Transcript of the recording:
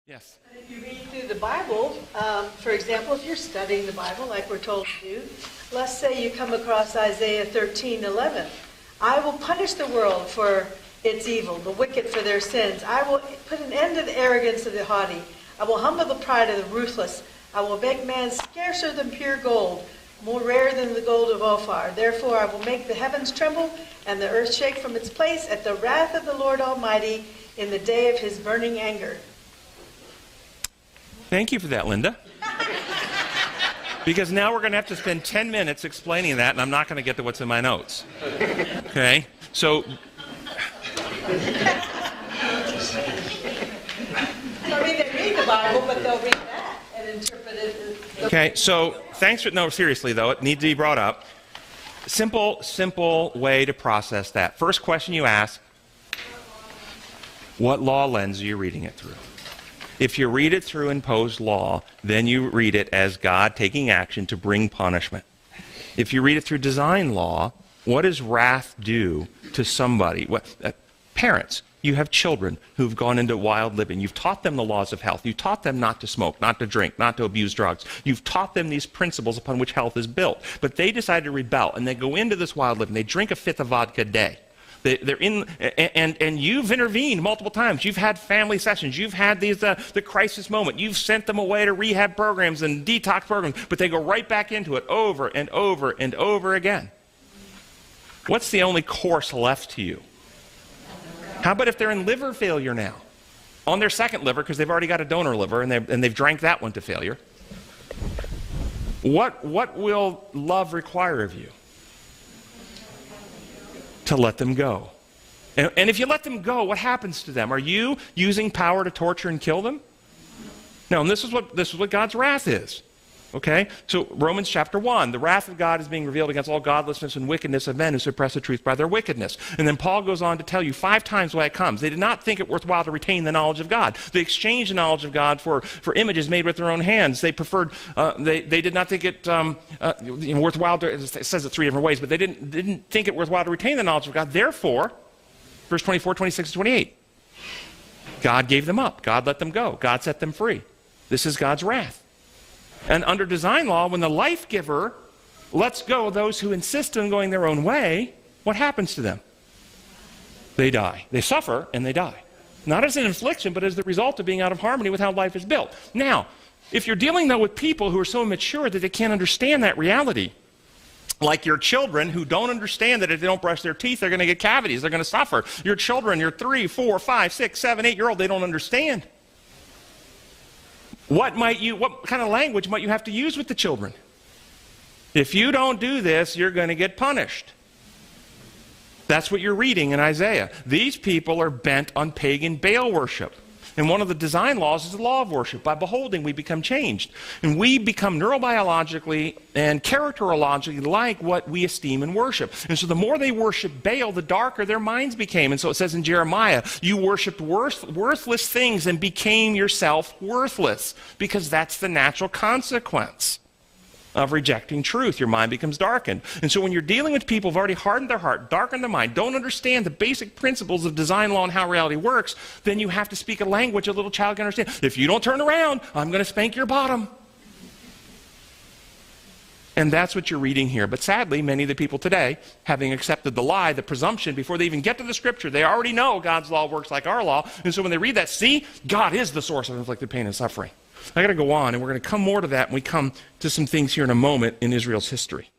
Yes. If you read through the Bible, for example, if you're studying the Bible like we're told to do, let's say you come across Isaiah 13:11. I will punish the world for its evil, the wicked for their sins. I will put an end to the arrogance of the haughty. I will humble the pride of the ruthless. I will make man scarcer than pure gold, more rare than the gold of Ophir. Therefore I will make the heavens tremble and the earth shake from its place at the wrath of the Lord Almighty in the day of his burning anger. Thank you for that, Linda. Because now we're going to have to spend 10 minutes explaining that, and I'm not going to get to what's in my notes. Okay? So... I mean, they read the Bible, but they'll read that and interpret it. Okay, so thanks for... No, seriously, though, it needs to be brought up. Simple way to process that. First question you ask, what law lens are you reading it through? If you read it through imposed law, then you read it as God taking action to bring punishment. If you read it through design law, what does wrath do to somebody? Parents, you have children who've gone into wild living. You've taught them the laws of health. You've taught them not to smoke, not to drink, not to abuse drugs. You've taught them these principles upon which health is built. But they decide to rebel, and they go into this wild living. They drink a fifth of vodka a day. They're in, and you've intervened multiple times. You've had family sessions. You've had these the crisis moment. You've sent them away to rehab programs and detox programs, but they go right back into it over and over and over again. What's the only course left to you? How about if they're in liver failure now? On their second liver, because they've already got a donor liver, and they've drank that one to failure. What will love require of you? To let them go. And if you let them go, what happens to them? Are you using power to torture and kill them? No, and this is what God's wrath is. Okay? So Romans chapter 1, the wrath of God is being revealed against all godlessness and wickedness of men who suppress the truth by their wickedness. And then Paul goes on to tell you 5 times why it comes. They did not think it worthwhile to retain the knowledge of God. They exchanged the knowledge of God for images made with their own hands. They preferred, they did not think it worthwhile to, it says it 3 different ways, but they didn't think it worthwhile to retain the knowledge of God. Therefore, verse 24, 26, and 28, God gave them up. God let them go. God set them free. This is God's wrath. And under design law, when the life giver lets go those who insist on going their own way, what happens to them? They die. They suffer and they die. Not as an infliction, but as the result of being out of harmony with how life is built. Now, if you're dealing, though, with people who are so immature that they can't understand that reality, like your children who don't understand that if they don't brush their teeth, they're going to get cavities, they're going to suffer. Your children, your 3, 4, 5, 6, 7, 8-year-old, they don't understand. What kind of language might you have to use with the children? If you don't do this, you're going to get punished. That's what you're reading in Isaiah. These people are bent on pagan Baal worship. And one of the design laws is the law of worship. By beholding, we become changed. And we become neurobiologically and characterologically like what we esteem and worship. And so the more they worship Baal, the darker their minds became. And so it says in Jeremiah, you worshipped worthless things and became yourself worthless, because that's the natural consequence of rejecting truth. Your mind becomes darkened. And so when you're dealing with people who've already hardened their heart, darkened their mind, don't understand the basic principles of design law and how reality works, then you have to speak a language a little child can understand. If you don't turn around, I'm going to spank your bottom. And that's what you're reading here. But sadly, many of the people today, having accepted the lie, the presumption, before they even get to the scripture, they already know God's law works like our law. And so when they read that, see, God is the source of inflicted pain and suffering. I got to go on, and we're going to come more to that when we come to some things here in a moment in Israel's history.